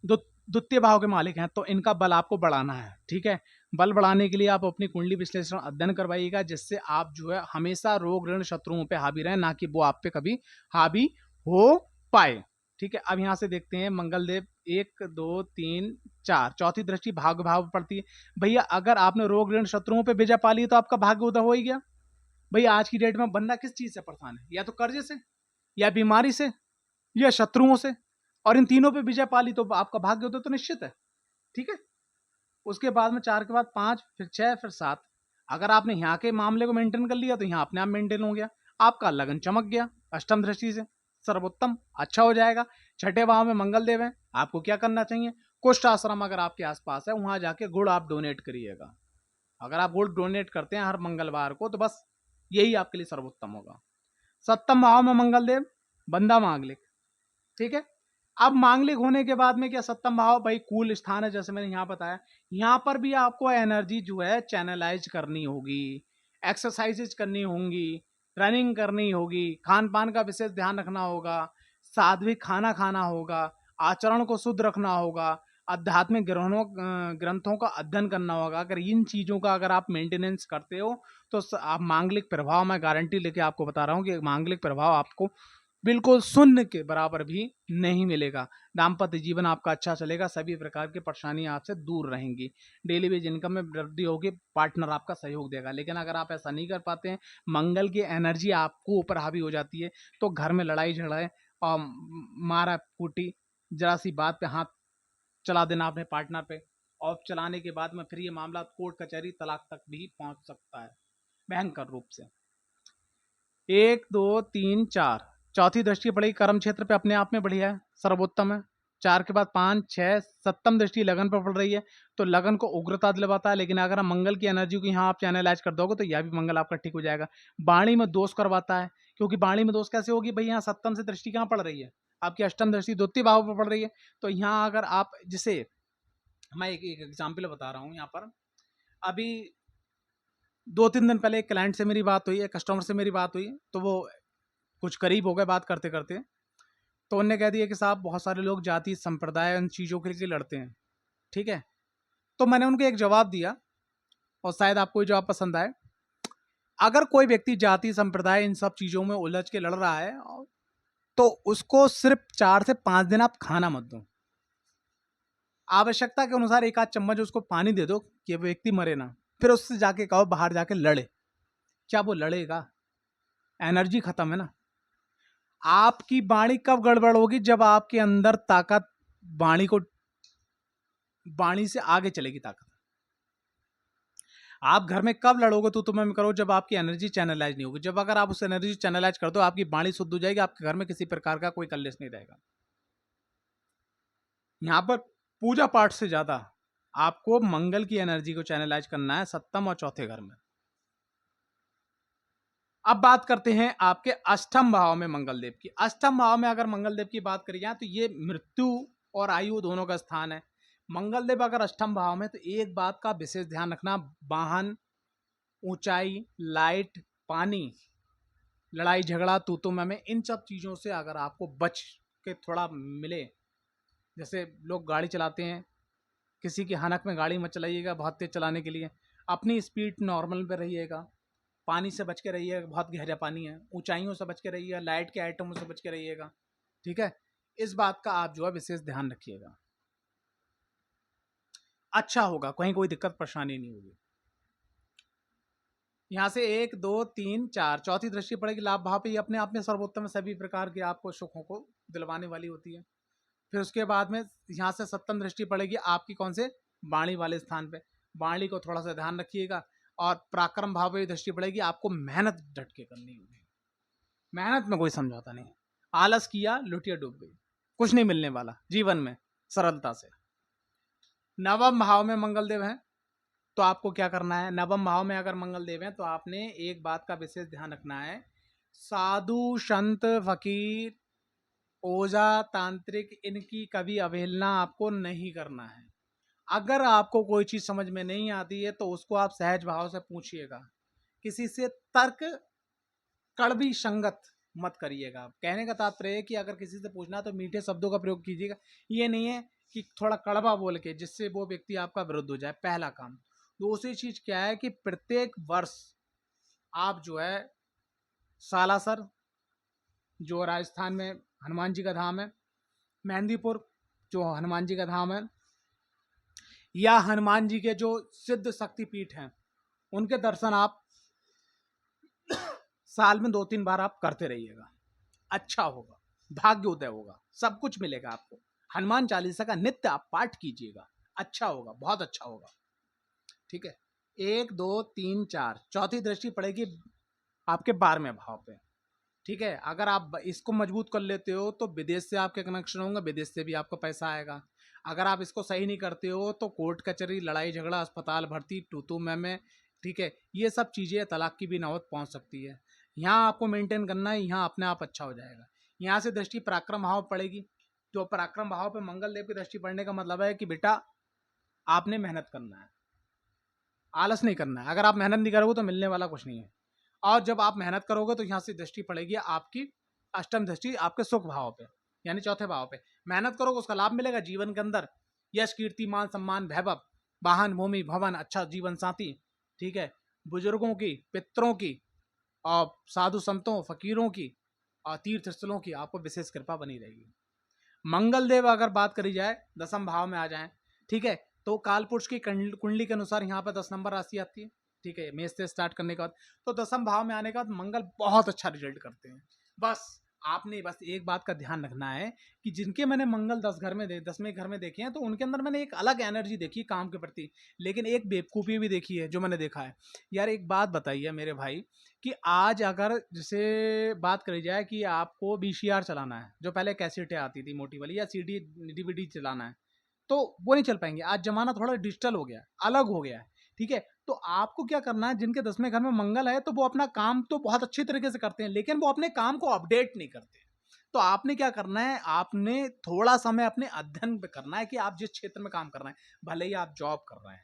द्वितीय भाव के मालिक हैं, तो इनका बल आपको बढ़ाना है, ठीक है। बल बढ़ाने के लिए आप अपनी कुंडली विश्लेषण अध्ययन करवाइएगा, जिससे आप जो है हमेशा रोग ऋण शत्रुओं पे हावी रहें, ना कि वो आप पे कभी हावी हो पाए, ठीक है। अब यहां से देखते हैं मंगल देव 1 2 3 4 चौथी दृष्टि भाग्य भाव पर पड़ती है। भैया अगर आपने रोग ऋण शत्रुओं पे विजय पा ली तो आपका भाग्य उदय हो ही गया। भैया आज की डेट में बंदा किस चीज से परेशान है? या तो कर्जे से, या बीमारी से, या शत्रुओं से, और इन तीनों पे विजय पा ली तो आपका भाग्य उदय तो निश्चित है, ठीक है। उसके बाद में 4 के बाद 5, फिर 6, फिर 7। अगर आपने यहाँ के मामले को मेंटेन कर लिया तो यहाँ अपने आप मेंटेन हो गया, आपका लगन चमक गया अष्टम दृष्टि से, सर्वोत्तम अच्छा हो जाएगा। छठे भाव में मंगल देव है, आपको क्या करना चाहिए? कुष्ठ आश्रम अगर आपके आसपास है वहां जाके गुड़ आप डोनेट करिएगा। अगर आप गुड़ डोनेट करते हैं हर मंगलवार को तो बस यही आपके लिए सर्वोत्तम होगा। सप्तम भाव में मंगल देव, बंदा मांगलिक, ठीक है। अब मांगलिक होने के बाद में क्या सप्तम भाव भाई कूल स्थान है, जैसे मैंने यहाँ बताया। यहाँ पर भी आपको एनर्जी जो है चैनलाइज करनी होगी, एक्सरसाइजेज करनी होंगी, रनिंग करनी होगी, खान पान का विशेष ध्यान रखना होगा, सात्विक खाना खाना होगा, आचरण को शुद्ध रखना होगा, आध्यात्मिक ग्रंथों का अध्ययन करना होगा। अगर इन चीज़ों का अगर आप मेंटेनेंस करते हो तो आप मांगलिक प्रभाव, मैं गारंटी लेके आपको बता रहा हूँ कि मांगलिक प्रभाव आपको बिल्कुल शून्य के बराबर भी नहीं मिलेगा। दाम्पत्य जीवन आपका अच्छा चलेगा, सभी प्रकार की परेशानियां आपसे दूर रहेंगी, डेली बेज इनकम में वृद्धि होगी, पार्टनर आपका सहयोग देगा। लेकिन अगर आप ऐसा नहीं कर पाते हैं, मंगल की एनर्जी आपको ऊपर हावी हो जाती है, तो घर में लड़ाई झगड़े और मारा कूटी, जरा सी बात पे हाथ चला देना अपने पार्टनर पे, और चलाने के बाद में फिर ये मामला कोर्ट कचहरी तलाक तक भी पहुंच सकता है भयंकर रूप से। 1 2 3 4 चौथी दृष्टि पड़ेगी कर्म क्षेत्र पे, अपने आप में बढ़िया है, सर्वोत्तम है। 4 के बाद 5 6 सप्तम दृष्टि लगन पर पड़ रही है, तो लगन को उग्रता दिलवाता है। लेकिन अगर हम मंगल की एनर्जी को यहाँ आप चैनलाइज कर दोगे तो यह भी मंगल आपका ठीक हो जाएगा। वाणी में दोष करवाता है, क्योंकि वाणी में दोष कैसे होगी भाई? यहाँ सप्तम से दृष्टि कहाँ पड़ रही है? आपकी अष्टम दृष्टि द्वितीय भाव पर पड़ रही है। तो यहाँ अगर आप, जिसे मैं एक एग्जाम्पल बता रहा हूँ यहाँ पर, अभी 2-3 दिन पहले एक क्लाइंट से मेरी बात हुई, एक कस्टमर से मेरी बात हुई, तो वो कुछ करीब हो गए बात करते करते, तो उनने कह दिया कि साहब बहुत सारे लोग जाति संप्रदाय उन चीज़ों के लिए लड़ते हैं, ठीक है। तो मैंने उनको एक जवाब दिया, और शायद आपको ये जवाब पसंद आए। अगर कोई व्यक्ति जाति संप्रदाय इन सब चीज़ों में उलझ के लड़ रहा है, तो उसको सिर्फ 4 से 5 दिन आप खाना मत दो, आवश्यकता के अनुसार 1 आध चम्मच उसको पानी दे दो कि वो व्यक्ति मरे ना, फिर उससे जाके कहो बाहर जाके लड़े। क्या वो लड़ेगा? एनर्जी खत्म है ना। आपकी वाणी कब गड़बड़ होगी? जब आपके अंदर ताकत, वाणी को, वाणी से आगे चलेगी ताकत। आप घर में कब लड़ोगे तो तुम्हें करो? जब आपकी एनर्जी चैनलाइज नहीं होगी। जब अगर आप उस एनर्जी चैनलाइज कर दो, आपकी वाणी शुद्ध हो जाएगी, आपके घर में किसी प्रकार का कोई कलेश नहीं रहेगा। यहां पर पूजा पाठ से ज्यादा आपको मंगल की एनर्जी को चैनलाइज करना है सप्तम और चौथे घर में। अब बात करते हैं आपके अष्टम भाव में मंगल देव की। अष्टम भाव में अगर मंगल देव की बात करी जाए तो ये मृत्यु और आयु दोनों का स्थान है। मंगल देव अगर अष्टम भाव में, तो एक बात का विशेष ध्यान रखना, वाहन, ऊंचाई, लाइट, पानी, लड़ाई झगड़ा, तू मैं, इन सब चीजों से अगर आपको बच के थोड़ा मिले, जैसे लोग गाड़ी चलाते हैं, किसी की हनक में गाड़ी मत चलाइएगा बहुत तेज चलाने के लिए, अपनी स्पीड नॉर्मल पे रहिएगा, पानी से बच के रहिएगा, बहुत गहरा पानी है, ऊंचाइयों से बच के रहिएगा, लाइट के आइटमों से बच के रहिएगा, ठीक है। इस बात का आप जो है विशेष ध्यान रखिएगा, अच्छा होगा, कहीं कोई दिक्कत परेशानी नहीं होगी। यहाँ से 1 2 3 4 चौथी दृष्टि पड़ेगी लाभ भाव पे। ये अपने आप में सर्वोत्तम सभी प्रकार के आपको सुखों को दिलवाने वाली होती है। फिर उसके बाद में यहाँ से सप्तम दृष्टि पड़ेगी आपकी कौन से? वाणी वाले स्थान पे। वाणी को थोड़ा सा ध्यान रखिएगा। और पराक्रम भाव पे दृष्टि पड़ेगी, आपको मेहनत डट के करनी होगी, मेहनत में कोई समझौता नहीं। आलस किया, लुटिया डूब गई, कुछ नहीं मिलने वाला जीवन में सरलता से। नवम भाव में मंगल देव है, तो आपको क्या करना है? नवम भाव में अगर मंगल देव है तो आपने एक बात का विशेष ध्यान रखना है, साधु संत फकीर ओझा तांत्रिक इनकी कभी अवहेलना आपको नहीं करना है। अगर आपको कोई चीज समझ में नहीं आती है तो उसको आप सहज भाव से पूछिएगा, किसी से तर्क कड़वी संगत मत करिएगा। कहने का तात्पर्य है कि अगर किसी से पूछना तो मीठे शब्दों का प्रयोग कीजिएगा, ये नहीं है कि थोड़ा कड़वा बोल के जिससे वो व्यक्ति आपका विरुद्ध हो जाए, पहला काम। दूसरी चीज क्या है कि प्रत्येक वर्ष आप जो है सालासर, जो राजस्थान में हनुमान जी का धाम है, मेहंदीपुर जो हनुमान जी का धाम है, या हनुमान जी के जो सिद्ध शक्तिपीठ हैं, उनके दर्शन आप साल में 2-3 बार आप करते रहिएगा, अच्छा होगा, भाग्योदय होगा, सब कुछ मिलेगा आपको। हनुमान चालीसा का नित्य आप पाठ कीजिएगा, अच्छा होगा, बहुत अच्छा होगा, ठीक है। 1 2 3 4 चौथी दृष्टि पड़ेगी आपके 12वें भाव पे, ठीक है। अगर आप इसको मजबूत कर लेते हो तो विदेश से आपके कनेक्शन होंगे, विदेश से भी आपको पैसा आएगा। अगर आप इसको सही नहीं करते हो तो कोर्ट कचहरी, लड़ाई झगड़ा, अस्पताल भर्ती, टूटू में, ठीक है, ये सब चीज़ें तलाक की भी नौबत पहुंच सकती है। यहाँ आपको मेंटेन करना है, यहाँ अपने आप अच्छा हो जाएगा। यहाँ से दृष्टि पराक्रम भाव पड़ेगी, तो पराक्रम भाव पे मंगल देव की दृष्टि पड़ने का मतलब है कि बेटा आपने मेहनत करना है, आलस नहीं करना है। अगर आप मेहनत नहीं करोगे तो मिलने वाला कुछ नहीं है। और जब आप मेहनत करोगे तो यहाँ से दृष्टि पड़ेगी आपकी अष्टम दृष्टि आपके सुख भाव पे, यानी चौथे भाव पे। मेहनत करोगे उसका लाभ मिलेगा जीवन के अंदर, यश कीर्ति मान सम्मान वैभव, वाहन भूमि भवन, अच्छा जीवन साथी, ठीक है, बुजुर्गों की, पितरों की, और साधु संतों फकीरों की, और तीर्थ स्थलों की आपको विशेष कृपा बनी रहेगी। मंगल देव अगर बात करी जाए, दसम भाव में आ जाए, ठीक है, तो कालपुरुष की कुंडली के अनुसार यहाँ पर 10 नंबर राशि आती है, ठीक है, मेष से स्टार्ट करने के बाद। तो दसम भाव में आने के बाद मंगल बहुत अच्छा रिजल्ट करते हैं। बस आपने बस एक बात का ध्यान रखना है कि जिनके मैंने मंगल 10वें घर में देखे हैं, तो उनके अंदर मैंने एक अलग एनर्जी देखी काम के प्रति, लेकिन एक बेवकूफ़ी भी देखी है जो मैंने देखा है। यार एक बात बताइए मेरे भाई, कि आज अगर जैसे बात करी जाए कि आपको VCR चलाना है, जो पहले कैसेटें आती थी मोटी वाली, या CD DVD चलाना है, तो वो नहीं चल पाएंगे। आज जमाना थोड़ा डिजिटल हो गया है, अलग हो गया है, ठीक है। तो आपको क्या करना है, जिनके 10वें घर में मंगल है तो वो अपना काम तो बहुत अच्छी तरीके से करते हैं, लेकिन वो अपने काम को अपडेट नहीं करते। तो आपने क्या करना है, आपने थोड़ा समय अपने अध्ययन पे करना है कि आप जिस क्षेत्र में काम कर रहे हैं, भले ही आप जॉब कर रहे हैं,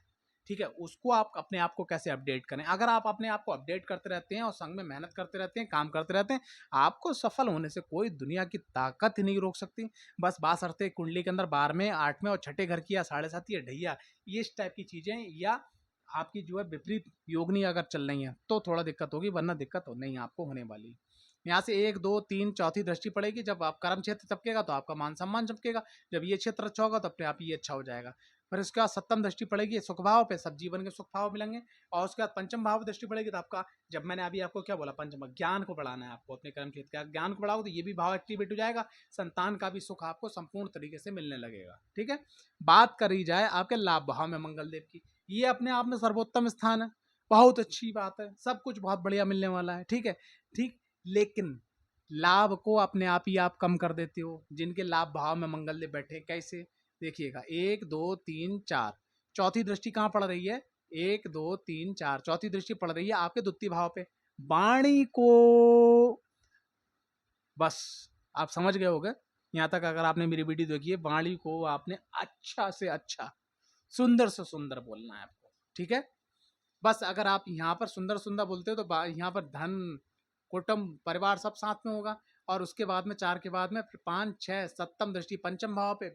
ठीक है, उसको आप अपने आप को कैसे अपडेट करें। अगर आप अपने आप को अपडेट करते रहते हैं और संग में मेहनत करते रहते हैं, काम करते रहते हैं, आपको सफल होने से कोई दुनिया की ताकत ही नहीं रोक सकती। बस बासरते कुंडली के अंदर 12वें 8वें और छठे घर की, या 7.5 या ढैया, ये इस टाइप की चीजें, या आपकी जो है विपरीत योगनी अगर चल रही है तो थोड़ा दिक्कत होगी, वरना दिक्कत नहीं आपको होने वाली। यहाँ से 1 2 3 चौथी दृष्टि पड़ेगी। जब आप कर्म क्षेत्र चमकेगा तो आपका मान सम्मान चमकेगा, जब ये क्षेत्र अच्छा होगा तो अपने आप ही अच्छा हो जाएगा। फिर उसके बाद सप्तम दृष्टि पड़ेगी सुख भाव पे, सब जीवन के सुख भाव मिलेंगे। और उसके बाद पंचम भाव दृष्टि पड़ेगी तो आपका, जब मैंने अभी आपको क्या बोला, पंचम ज्ञान को बढ़ाना है आपको, अपने कर्म क्षेत्र का ज्ञान को बढ़ाओ तो ये भी भाव एक्टिवेट हो जाएगा, संतान का भी सुख आपको संपूर्ण तरीके से मिलने लगेगा। ठीक है, बात करी जाए आपके लाभ भाव में मंगल देव की, ये अपने आप में सर्वोत्तम स्थान है, बहुत अच्छी बात है, सब कुछ बहुत बढ़िया मिलने वाला है। ठीक है, ठीक, लेकिन लाभ को अपने आप ही आप कम कर देते हो। जिनके लाभ भाव में मंगल देव बैठे, कैसे देखिएगा, 1 2 3 4, चौथी दृष्टि कहाँ पड़ रही है, 1 2 3 4, चौथी दृष्टि पड़ रही है आपके द्वितीय भाव पे। वाणी को, बस आप समझ गए होंगे यहाँ तक, अगर आपने मेरी वीडियो देखी है, वाणी को आपने अच्छा से अच्छा, सुंदर से सुंदर बोलना है आपको। ठीक है, बस अगर आप यहाँ पर सुंदर सुंदर बोलते हो तो यहाँ पर धन, कुटुंब, परिवार सब साथ में होगा। और उसके बाद में 4 के बाद में फिर 5 6 सप्तम दृष्टि पंचम भाव पे,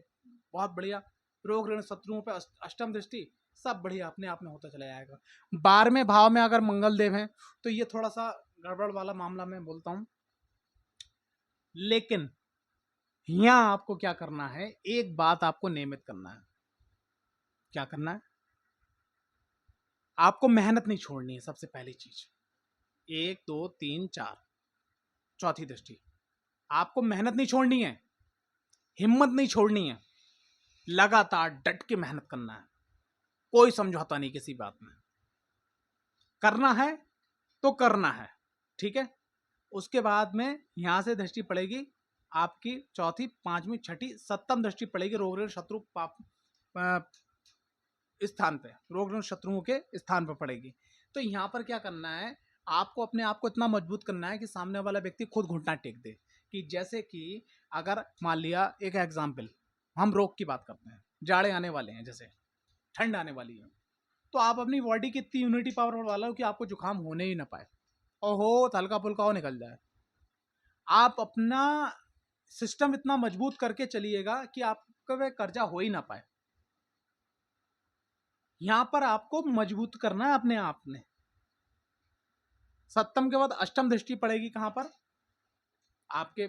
बहुत बढ़िया। रोग ऋण शत्रुओं पे अष्टम दृष्टि, सब बढ़िया अपने आप में होता चला जाएगा। 12वें भाव में अगर मंगल देव हैं तो ये थोड़ा सा गड़बड़ वाला मामला मैं बोलता हूँ। लेकिन यहाँ आपको क्या करना है, एक बात आपको नियमित करना है। क्या करना है, आपको मेहनत नहीं छोड़नी है, सबसे पहली चीज। 1 2 3 4, चौथी दृष्टि, आपको मेहनत नहीं छोड़नी है, हिम्मत नहीं छोड़नी है, लगातार डट के मेहनत करना है, कोई समझौता नहीं किसी बात में, करना है तो करना है। ठीक है, उसके बाद में यहां से दृष्टि पड़ेगी आपकी चौथी, पांचवी, छठी, सप्तम दृष्टि पड़ेगी रोग ऋण शत्रु पाप स्थान पे, रोग ऋण शत्रुओं के स्थान पर पड़ेगी। तो यहाँ पर क्या करना है, आपको अपने आप को इतना मजबूत करना है कि सामने वाला व्यक्ति खुद घुटना टेक दे। कि जैसे कि अगर मान लिया एक एग्जाम्पल, हम रोग की बात करते हैं, जाड़े आने वाले हैं, जैसे ठंड आने वाली है, तो आप अपनी बॉडी की इतनी इम्यूनिटी पावर बढ़वा लो कि आपको जुकाम होने ही ना पाए, और हो तो हल्का फुल्का हो निकल जाए। आप अपना सिस्टम इतना मजबूत करके चलिएगा कि आपका वह कर्जा हो ही ना पाए। यहां पर आपको मजबूत करना है अपने आप में। सप्तम के बाद अष्टम दृष्टि पड़ेगी कहां पर, आपके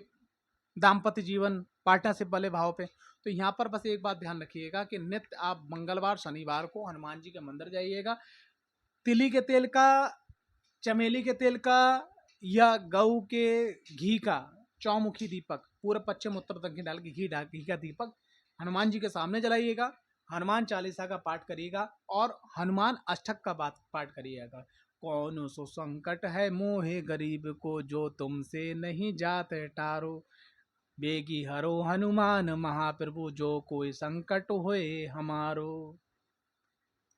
दाम्पत्य जीवन, पार्टनरशिप वाले भाव पे। तो यहाँ पर बस एक बात ध्यान रखिएगा कि नित्य आप मंगलवार शनिवार को हनुमान जी के मंदिर जाइएगा, तिली के तेल का, चमेली के तेल का, या गऊ के घी का चौमुखी दीपक, पूरे पश्चिम उत्तर दक्षिण डाल के घी का दीपक हनुमान जी के सामने जलाइएगा, हनुमान चालीसा का पाठ करिएगा और हनुमान अष्टक का पाठ करिएगा। कौन सो संकट है मोहे गरीब को, जो तुमसे नहीं जाते टारो, बेगी हरो हनुमान महाप्रभु, जो कोई संकट होए हमारो।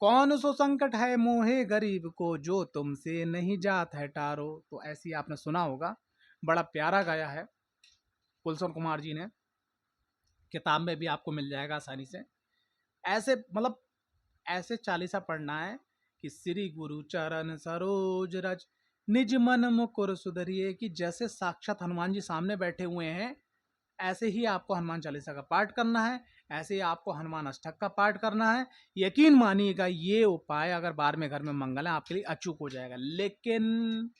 कौन सो संकट है मोहे गरीब को, जो तुमसे नहीं जात है टारो। तो ऐसी आपने सुना होगा, बड़ा प्यारा गाया है कुलसोम कुमार जी ने, किताब में भी आपको मिल जाएगा आसानी से। ऐसे मतलब ऐसे चालीसा पढ़ना है कि श्री गुरु चरण सरोज रज, निज मन मुकुर सुधरिए, कि जैसे साक्षात हनुमान जी सामने बैठे हुए हैं, ऐसे ही आपको हनुमान चालीसा का पाठ करना है, ऐसे ही आपको हनुमान अष्टक का पाठ करना है। यकीन मानिएगा ये उपाय अगर 12वें घर में मंगल है आपके लिए अचूक हो जाएगा। लेकिन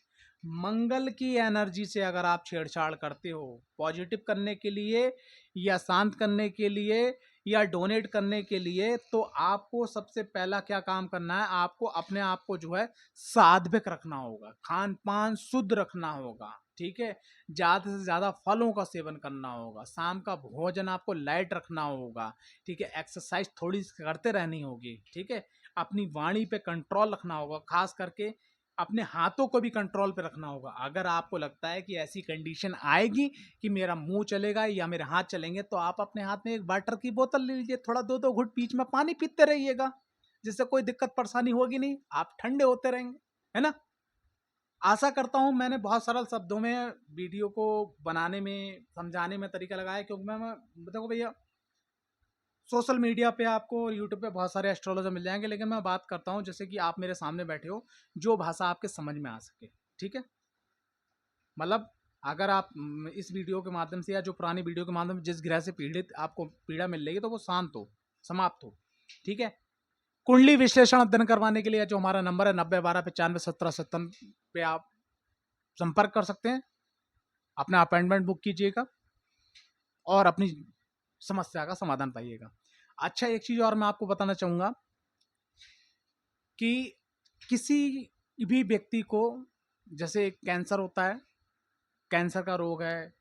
मंगल की एनर्जी से अगर आप छेड़छाड़ करते हो पॉजिटिव करने के लिए, या शांत करने के लिए, या डोनेट करने के लिए, तो आपको सबसे पहला क्या काम करना है, आपको अपने आप को जो है सात्विक रखना होगा, खान पान शुद्ध रखना होगा। ठीक है, ज्यादा से ज्यादा फलों का सेवन करना होगा, शाम का भोजन आपको लाइट रखना होगा। ठीक है, एक्सरसाइज थोड़ी करते रहनी होगी। ठीक है, अपनी वाणी पे कंट्रोल रखना होगा, खास करके अपने हाथों को भी कंट्रोल पे रखना होगा। अगर आपको लगता है कि ऐसी कंडीशन आएगी कि मेरा मुंह चलेगा या मेरे हाथ चलेंगे, तो आप अपने हाथ में एक वाटर की बोतल ले लीजिए, थोड़ा 2-2 घुट बीच में पानी पीते रहिएगा, जिससे कोई दिक्कत परेशानी होगी नहीं, आप ठंडे होते रहेंगे, है ना। आशा करता हूं मैंने बहुत सरल शब्दों में वीडियो को बनाने में, समझाने में तरीका लगाया, क्योंकि मैं देखो भैया, सोशल मीडिया पे आपको, यूट्यूब पे बहुत सारे एस्ट्रोलॉजर मिल जाएंगे, लेकिन मैं बात करता हूँ जैसे कि आप मेरे सामने बैठे हो, जो भाषा आपके समझ में आ सके। ठीक है, मतलब अगर आप इस वीडियो के माध्यम से या जो पुरानी वीडियो के माध्यम से जिस ग्रह से पीड़ित आपको पीड़ा मिल रही है, तो वो शांत हो, समाप्त हो। ठीक है, कुंडली विश्लेषण अध्ययन करवाने के लिए जो हमारा नंबर है 9012951757 पे आप संपर्क कर सकते हैं, अपना अपॉइंटमेंट बुक कीजिएगा और अपनी समस्या का समाधान पाइएगा। अच्छा, एक चीज़ और मैं आपको बताना चाहूँगा कि किसी भी व्यक्ति को, जैसे कैंसर होता है, कैंसर का रोग है,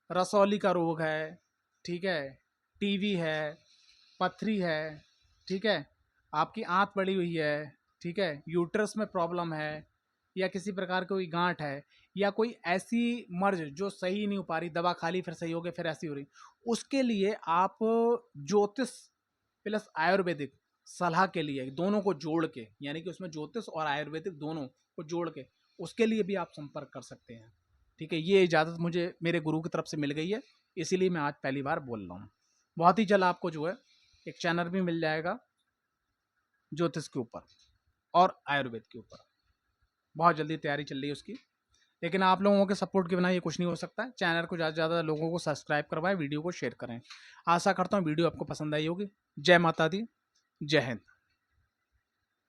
रसौली का रोग है, ठीक है, टीवी है, पथरी है, ठीक है, आपकी आंत बढ़ी हुई है, ठीक है, यूट्रस में प्रॉब्लम है, या किसी प्रकार की कोई गांठ है, या कोई ऐसी मर्ज जो सही नहीं हो पा रही, दवा खा ली फिर सही हो गई फिर ऐसी हो रही, उसके लिए आप ज्योतिष प्लस आयुर्वेदिक सलाह के लिए, दोनों को जोड़ के, यानी कि उसमें ज्योतिष और आयुर्वेदिक दोनों को जोड़ के, उसके लिए भी आप संपर्क कर सकते हैं। ठीक है, ये इजाज़त मुझे मेरे गुरु की तरफ से मिल गई है, इसीलिए मैं आज पहली बार बोल रहा हूँ। बहुत ही जल्द आपको जो है एक चैनल भी मिल जाएगा ज्योतिष के ऊपर और आयुर्वेद के ऊपर। बहुत जल्दी तैयारी चल रही है उसकी, लेकिन आप लोगों के सपोर्ट के बिना ये कुछ नहीं हो सकता है। चैनल को ज़्यादा से ज़्यादा लोगों को सब्सक्राइब करवाएं, वीडियो को शेयर करें। आशा करता हूँ वीडियो आपको पसंद आई होगी। जय माता दी, जय हिंद।